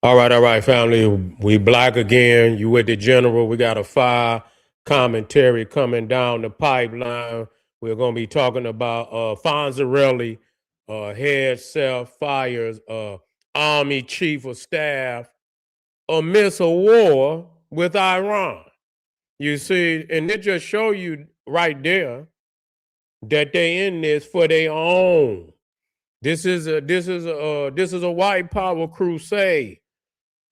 All right, family. We black again. You with the general. We got a fire commentary coming down the pipeline. We're going to be talking about Fonzarelli, Hegseth fires Army Chief of Staff amidst a war with Iran. You see, and it just show you right there that they in this for their own. This is a white power crusade.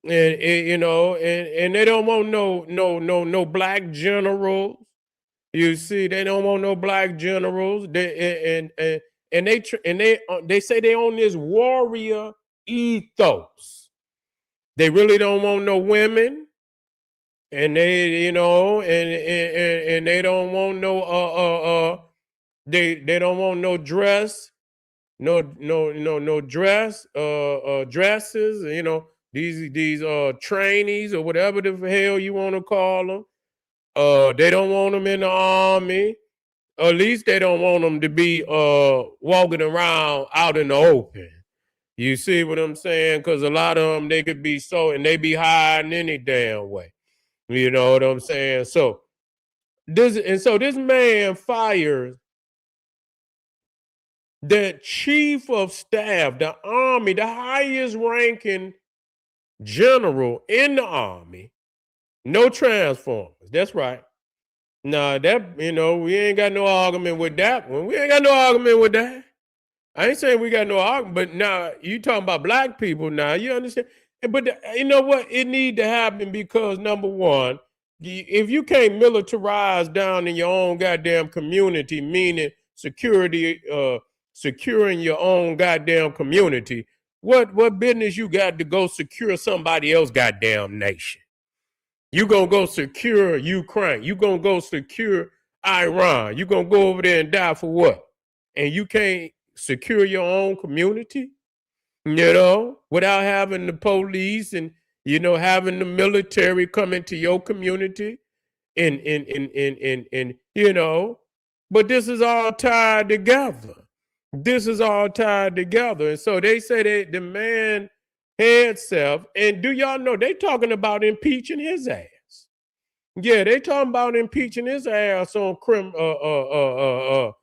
And and they don't want no black generals. You see, they don't want no black generals. They say they own this warrior ethos. They really don't want no women, and and they don't want they don't want no dress, no dress, dresses. These trainees or whatever the hell you want to call them. They don't want them in the army. Or at least they don't want them to be walking around out in the open. You see what I'm saying? Because a lot of them, they could be and they be hiding any damn way. You know what I'm saying? So this man fires the chief of staff, the army, the highest ranking general in the army. No transformers. That's right. Nah, we ain't got no argument with that one. We ain't got no argument with that. I ain't saying we got no argument, but now you talking about black people now, you understand? But you know what? It need to happen because number one, if you can't militarize down in your own goddamn community, meaning security, securing your own goddamn community, what business you got to go secure somebody else goddamn nation? You gonna go secure Ukraine. You gonna go secure Iran. You gonna go over there and die for what? And you can't secure your own community, without having the police and having the military come into your community and but this is all tied together. This is all tied together. And so they say that the man Hegseth, and do y'all know they talking about impeaching his ass? Yeah, they talking about impeaching his ass on criminal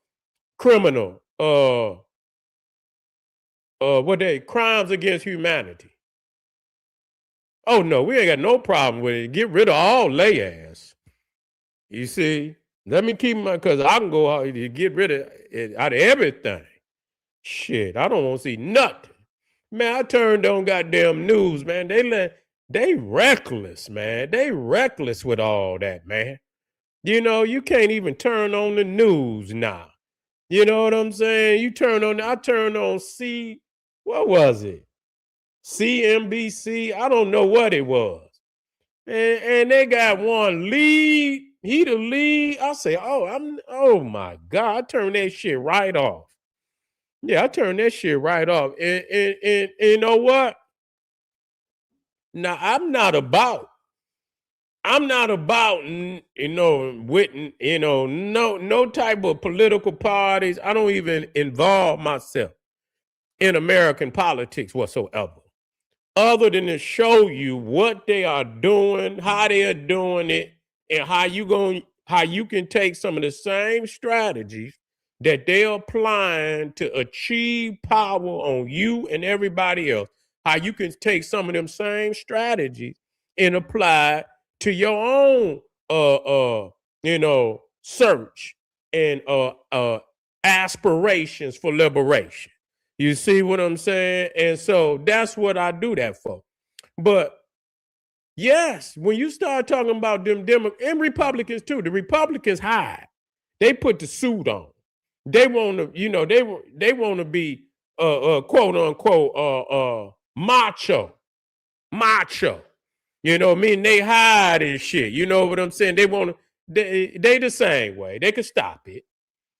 crimes against humanity. Oh no, we ain't got no problem with it. Get rid of all lay ass. You see, let me keep my because I can go out and get rid of it out of everything. Shit, I don't want to see nothing. Man, I turned on goddamn news, man. They reckless, man. They reckless with all that, man. You can't even turn on the news now. You know what I'm saying? I turned on what was it? CNBC? I don't know what it was. And they got one lead. He the lead. I say, oh my God. I turned that shit right off. Yeah, I turned that shit right off. And you know what? Now I'm not about with no type of political parties. I don't even involve myself in American politics whatsoever, other than to show you what they are doing, how they are doing it, and how you can take some of the same strategies that they're applying to achieve power on you and everybody else. How you can take some of them same strategies and apply to your own search and aspirations for liberation. You see what I'm saying? And so that's what I do that for. But yes, when you start talking about them Democrats and Republicans too, the Republicans hide. They put the suit on. They want to, they want to be quote unquote macho. Macho. Meaning they hide and shit. You know what I'm saying? They want to they the same way. They can stop it.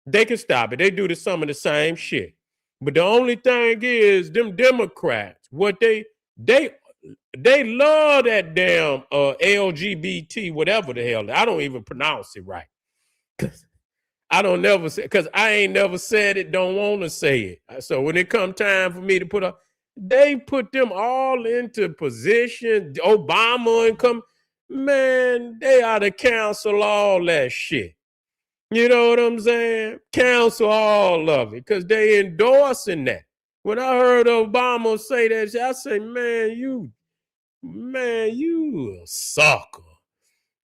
They can stop it. They do some of the same shit. But the only thing is, them Democrats, what they love that damn LGBT, whatever the hell. I don't even pronounce it right. I don't never say because I ain't never said it, don't want to say it. So when it come time for me to put up, They put them all into position. Obama and come, man, they ought to cancel all that shit. You know what I'm saying? Cancel all of it because they endorsing that. When I heard Obama say that, I say, man, you a sucker.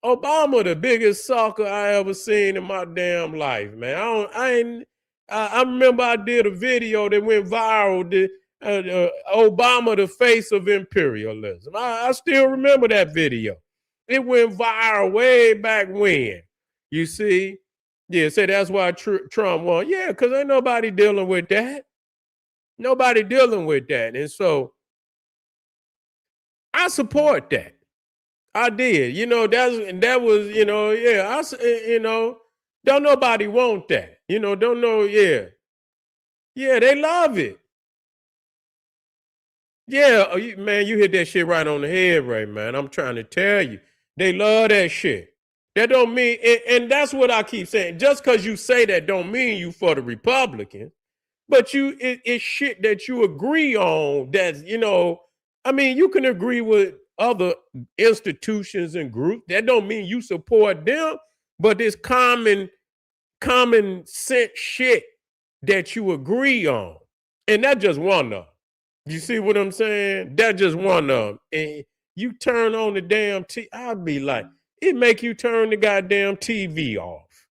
Obama, the biggest sucker I ever seen in my damn life, man. I remember I did a video that went viral. Obama, the face of imperialism. I still remember that video. It went viral way back when. You see, yeah. Say that's why Trump won. Yeah, because ain't nobody dealing with that. Nobody dealing with that, and so I support that. I did. That was, yeah, don't nobody want that. Don't know, yeah. Yeah, they love it. Yeah, man, you hit that shit right on the head, right, man. I'm trying to tell you. They love that shit. That don't mean, and that's what I keep saying. Just because you say that don't mean you for the Republicans. But it's shit that you agree on. I mean, you can agree with other institutions and groups. That don't mean you support them, but it's common sense shit that you agree on. And that's just one of them. You see what I'm saying? That's just one of them. And you turn on the damn TV, I'll be like, it make you turn the goddamn TV off.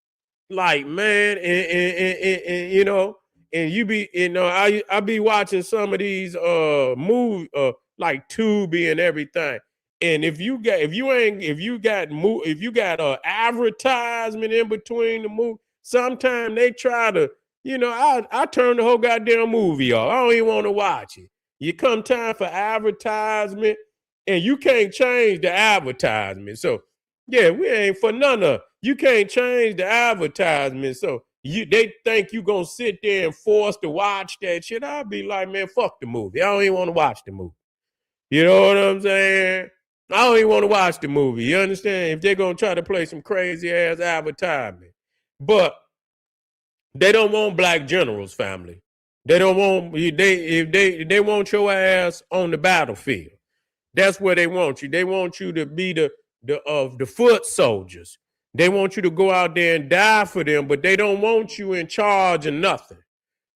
Like, man, and and you be, I be watching some of these movies, like Tubi and everything. And if you got advertisement in between the movie, sometimes they try to, I turn the whole goddamn movie off. I don't even want to watch it. You come time for advertisement, and you can't change the advertisement. So yeah, we ain't for none of. You can't change the advertisement. So they think you gonna sit there and force to watch that shit. I'll be like, man, fuck the movie. I don't even want to watch the movie. You know what I'm saying? I don't even want to watch the movie. You understand? If they're gonna try to play some crazy ass advertisement. But they don't want black generals, family. They don't want they want your ass on the battlefield. That's where they want you. They want you to be the foot soldiers. They want you to go out there and die for them, but they don't want you in charge of nothing.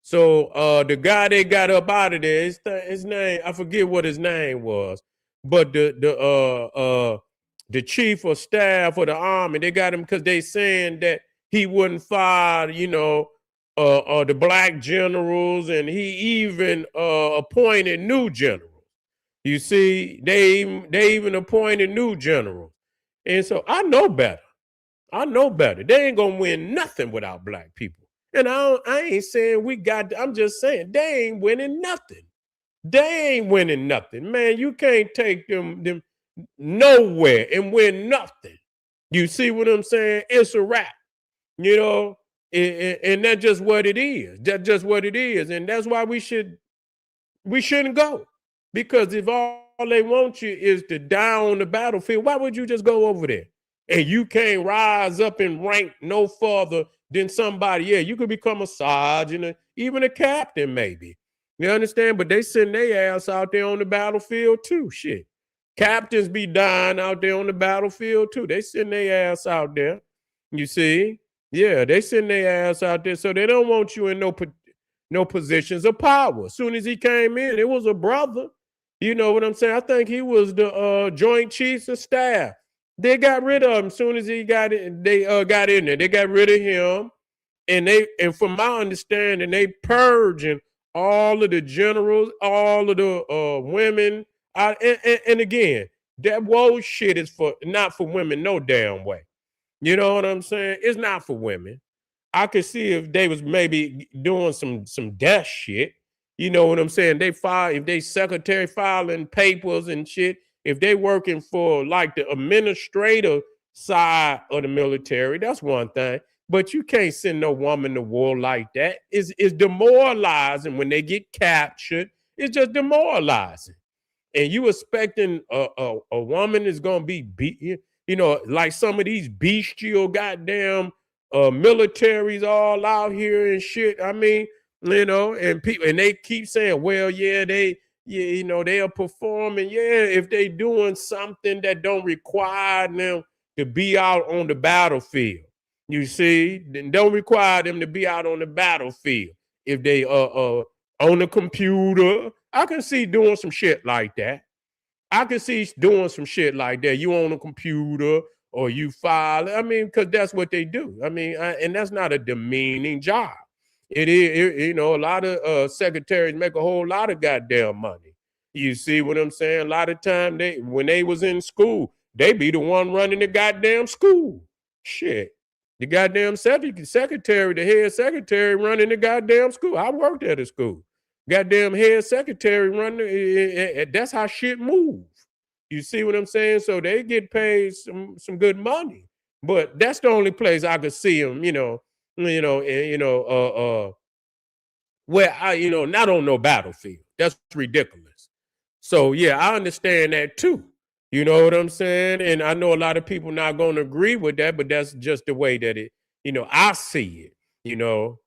So the guy they got up out of there, his name, I forget what his name was, but the chief of staff of the army, they got him because they saying that he wouldn't fire, the black generals, and he even appointed new generals. You see, they even appointed new generals. And so I know better. I know better. They ain't gonna win nothing without black people. And I ain't saying I'm just saying they ain't winning nothing. They ain't winning nothing. Man, you can't take them nowhere and win nothing. You see what I'm saying? It's a wrap, you know, and that's just what it is. That's just what it is. And that's why we shouldn't go. Because if all they want you is to die on the battlefield, why would you just go over there? And you can't rise up in rank no further than somebody. Yeah, you could become a sergeant, even a captain, maybe. You understand? But they send their ass out there on the battlefield too. Shit. Captains be dying out there on the battlefield too. They send their ass out there. You see? Yeah, they send their ass out there. So they don't want you in no positions of power. As soon as he came in, it was a brother. You know what I'm saying? I think he was the Joint Chiefs of Staff. They got rid of him as soon as he got in. They got in there. They got rid of him, and from my understanding, they purging all of the generals, all of the women. And again, that woe shit is not for women no damn way. You know what I'm saying? It's not for women. I could see if they was maybe doing some death shit. You know what I'm saying? If they secretary filing papers and shit, if they working for like the administrative side of the military, that's one thing. But you can't send no woman to war like that. It's demoralizing when they get captured. It's just demoralizing. And you expecting a woman is gonna be like some of these bestial goddamn militaries all out here and shit. I mean, and people, and they keep saying, well, yeah, you know, they are performing. Yeah, if they doing something that don't require them to be out on the battlefield, you see, then don't require them to be out on the battlefield. If they on the computer, I can see doing some shit like that. I can see doing some shit like that. You on a computer or you file. I mean, because that's what they do. I mean, and that's not a demeaning job. It is, you know, a lot of secretaries make a whole lot of goddamn money. You see what I'm saying? A lot of time when they was in school, they be the one running the goddamn school. Shit. The goddamn secretary, the head secretary running the goddamn school. I worked at a school. Goddamn head secretary running. That's how shit move. You see what I'm saying? So they get paid some good money. But that's the only place I could see them, where not on no battlefield. That's ridiculous. So yeah, I understand that too. You know what I'm saying? And I know a lot of people not going to agree with that, but that's just the way that I see it. You know,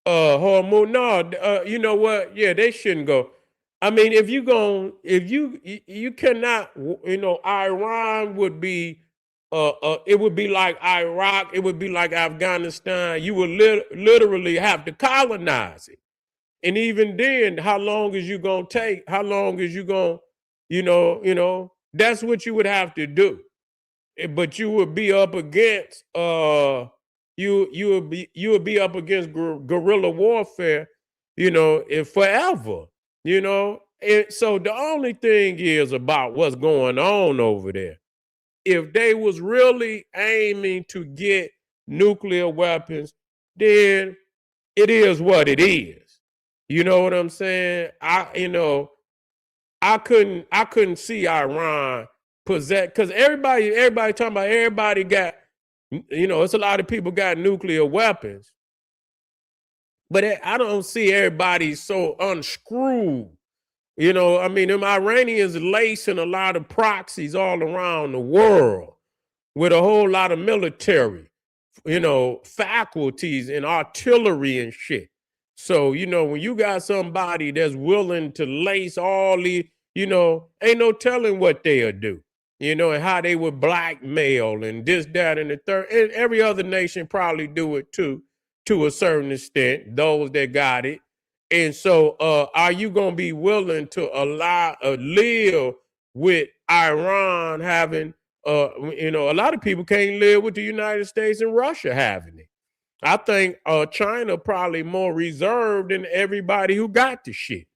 hormone. No, you know what? Yeah, they shouldn't go. I mean, if you cannot, Iran would be, it would be like Iraq, it would be like Afghanistan. You would literally have to colonize it, and even then, how long is you gonna take? How long is you gonna, That's what you would have to do. But you would be up against you would be up against guerrilla warfare, if forever, and so the only thing is about what's going on over there. If they was really aiming to get nuclear weapons, then it is what it is. You know what I'm saying? I couldn't see Iran possess, because everybody talking about, everybody got, it's a lot of people got nuclear weapons, but I don't see everybody so unscrewed. I mean, them Iranians lacing a lot of proxies all around the world with a whole lot of military, faculties and artillery and shit. So, when you got somebody that's willing to lace all the, ain't no telling what they'll do, and how they would blackmail and this, that, and the third. And every other nation probably do it too, to a certain extent, those that got it. And so, are you going to be willing to live with Iran having, a lot of people can't live with the United States and Russia having it. I think China probably more reserved than everybody who got the shit.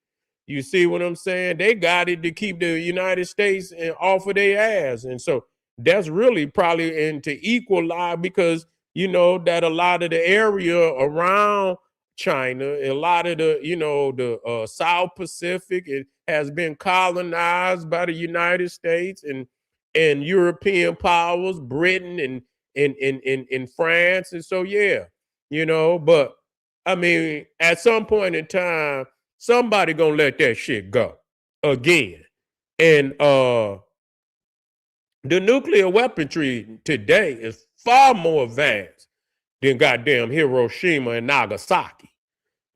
You see what I'm saying? They got it to keep the United States off of their ass. And so that's really probably into equalize, because that a lot of the area around China, a lot of the South Pacific, it has been colonized by the United States and European powers, Britain and France. And so yeah, but I mean, at some point in time, somebody gonna let that shit go again. And the nuclear weaponry today is far more advanced than goddamn Hiroshima and Nagasaki.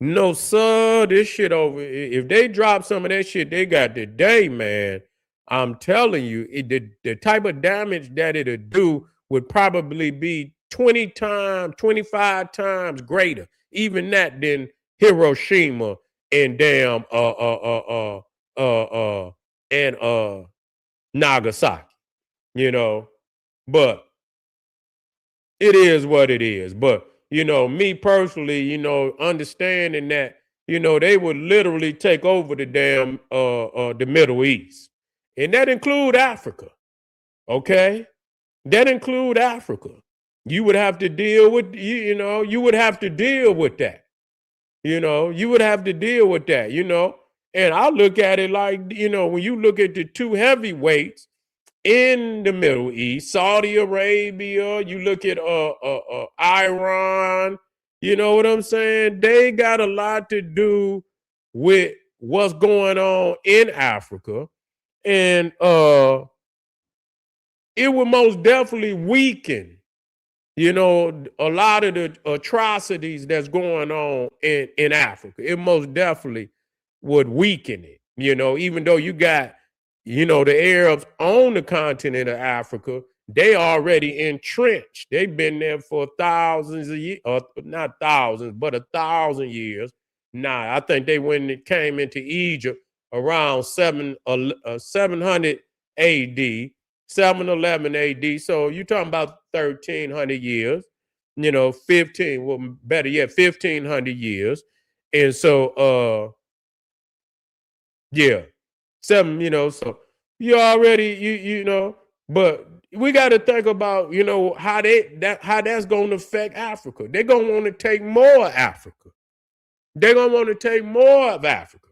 No, sir, this shit over. If they drop some of that shit they got today, man, I'm telling you, the type of damage that it'll do would probably be 20 times, 25 times greater, even that, than Hiroshima and damn and Nagasaki, you know. But it is what it is. But me personally, understanding that, they would literally take over the damn the Middle East. And that include Africa. Okay? That include Africa. You would have to deal with you would have to deal with that. You would have to deal with that. And I look at it like, when you look at the two heavyweights in the Middle East, Saudi Arabia, you look at Iran, you know what I'm saying? They got a lot to do with what's going on in Africa. And it will most definitely weaken You know, a lot of the atrocities that's going on in Africa, it most definitely would weaken it. You know, even though you got, you know, the Arabs on the continent of Africa, they already entrenched. They've been there for thousands of years, or not thousands, but 1,000 years. Nah, I think they when it came into Egypt around 700 AD, 711 AD. So you're talking about 1,300 years, you know, 15, well, better yet, 1,500 years. And so, yeah, seven, you know, so you already, you know, but we got to think about, you know, how that's going to affect Africa. They're going to want to take more of Africa. They're going to want to take more of Africa.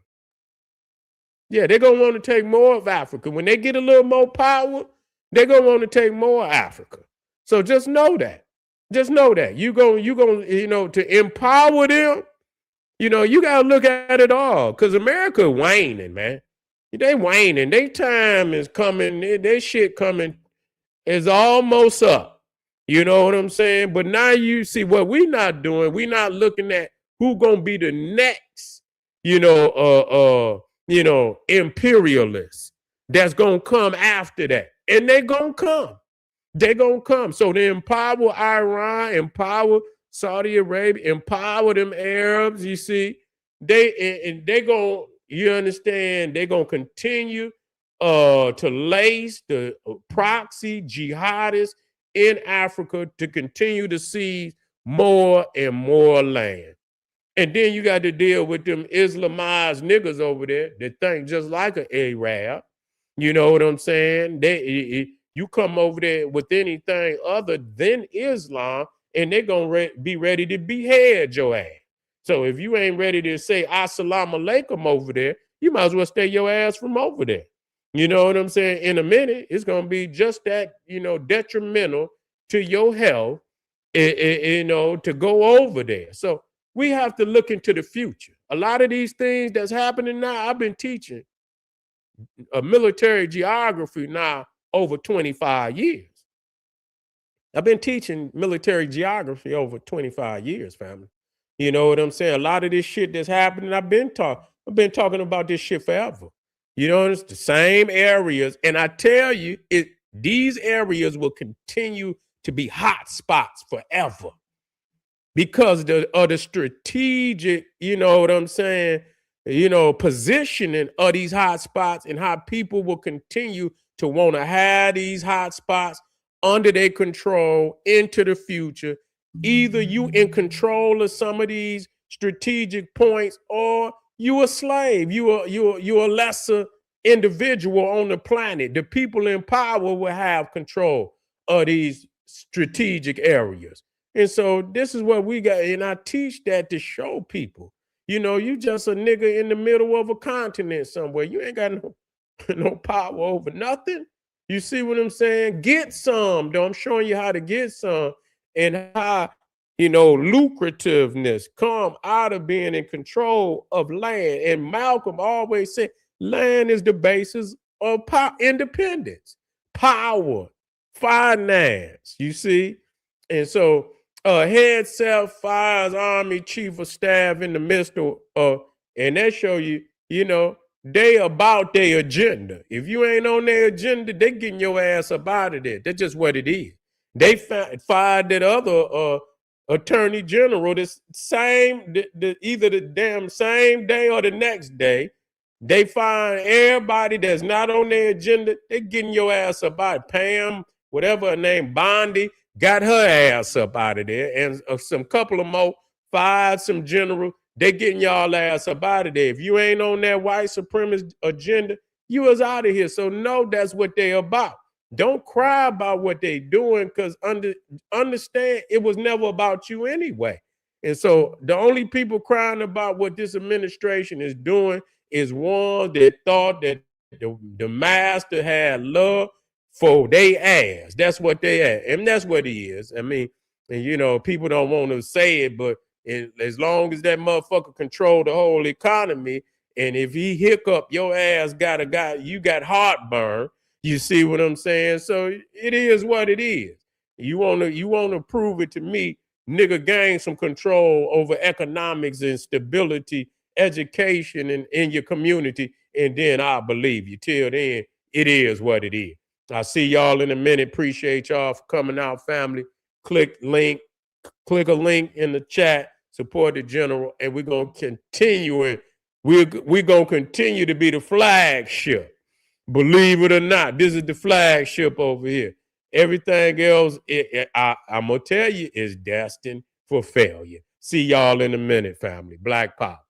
Yeah, they're gonna want to take more of Africa. When they get a little more power, they're gonna want to take more of Africa. So just know that. Just know that. You gonna, you know, to empower them, you know, you gotta look at it all. Cause America waning, man. They waning. Their time is coming, their shit coming is almost up. You know what I'm saying? But now you see what we not doing. We not looking at who gonna be the next, you know, imperialists that's gonna come after that. And they gonna come. They gonna come. So they empower Iran, empower Saudi Arabia, empower them Arabs. You see, they gonna, you understand, they gonna continue to lace the proxy jihadists in Africa to continue to seize more and more land. And then you got to deal with them Islamized niggas over there that think just like an Arab. You know what I'm saying? You come over there with anything other than Islam, and they're gonna be ready to behead your ass. So if you ain't ready to say Assalamu alaikum over there, you might as well stay your ass from over there. You know what I'm saying? In a minute, it's gonna be just that, you know, detrimental to your health, you know, to go over there. So we have to look into the future. A lot of these things that's happening now, I've been teaching a military geography now over 25 years. I've been teaching military geography over 25 years, family. You know what I'm saying? A lot of this shit that's happening, I've been talking about this shit forever. You know, it's the same areas. And I tell you, these areas will continue to be hot spots forever because of the strategic, you know what I'm saying, you know, positioning of these hot spots and how people will continue to want to have these hot spots under their control into the future. Either you in control of some of these strategic points, or you a slave. You a lesser individual on the planet. The people in power will have control of these strategic areas. And so this is what we got. And I teach that to show people, you know, you just a nigga in the middle of a continent somewhere. You ain't got no power over nothing. You see what I'm saying? Get some, though. I'm showing you how to get some and how, you know, lucrativeness come out of being in control of land. And Malcolm always said, land is the basis of independence, power, finance, you see? And so Hegseth fires Army Chief of Staff in the midst of, and that show you, you know, they about their agenda. If you ain't on their agenda, they getting your ass up out of there. That's just what it is. They fired that other attorney general this either the damn same day or the next day. They find everybody that's not on their agenda. They getting your ass up out. Pam, whatever her name, Bondi, got her ass up out of there, and some couple of more fired some general. They getting y'all ass up out of there. If you ain't on that white supremacist agenda, you was out of here. So no, that's what they about. Don't cry about what they doing, because understand it was never about you anyway. And so the only people crying about what this administration is doing is one that thought that the master had love for they ass. That's what they ass. And that's what he is. I mean, and you know, people don't want to say it, but as long as that motherfucker control the whole economy, and if he hiccup, your ass you got heartburn. You see what I'm saying? So it is what it is. You wanna prove it to me, nigga, gain some control over economics and stability, education in your community, and then I'll believe you. Till then, it is what it is. I'll see y'all in a minute. Appreciate y'all for coming out, family. Click a link in the chat, support the general, and we're gonna continue it. We're gonna continue to be the flagship. Believe it or not, this is the flagship over here. Everything else, I'm gonna tell you, is destined for failure. See y'all in a minute, family. Black Pop.